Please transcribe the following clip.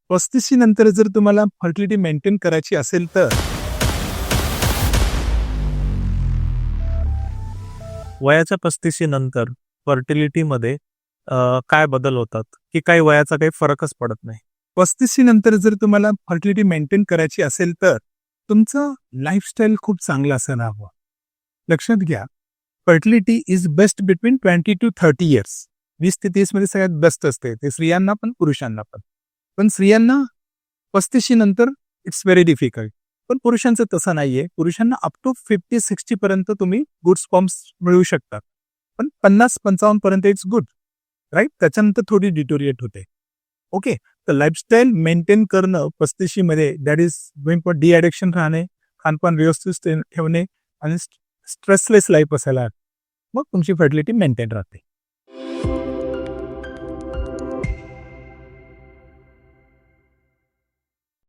35 नंतर जर तुम्हाला फर्टिलिटी मेंटेन करायची असेल तर वयाच्या 35 नंतर फर्टिलिटीमध्ये काय बदल होतात, की काही वयाचा काही फरकच पडत नाही? 35 नंतर जर तुम्हाला फर्टिलिटी मेंटेन करायची असेल तर तुमचं लाईफस्टाईल खूप चांगलं असायला हवं. लक्षात घ्या, fertility is best between 20 to 30 years. 20 ते 30 मध्ये सगळ्यात बेस्ट असते. ते स्त्रियांना पण पुरुषांना पण. पण स्त्रियांना 35 नंतर इट्स व्हेरी डिफिकल्ट. पण पुरुषांचं तसं नाहीये. पुरुषांना अप टू 50-60 पर्यंत तुम्ही गुड स्पर्म्स मिळवू शकतात. पण 50-55 पर्यंत इट्स गुड, राईट? त्याच्यानंतर थोडी डिटोरिएट होते. ओके, तर लाईफस्टाईल मेंटेन करणं 35 मध्ये that is going for D addiction राहणे, खानपान व्यवस्थित ठेवणे आणि स्ट्रेसलेस लाईफ असायला मग तुमची फर्टिलिटी मेंटेन राहते.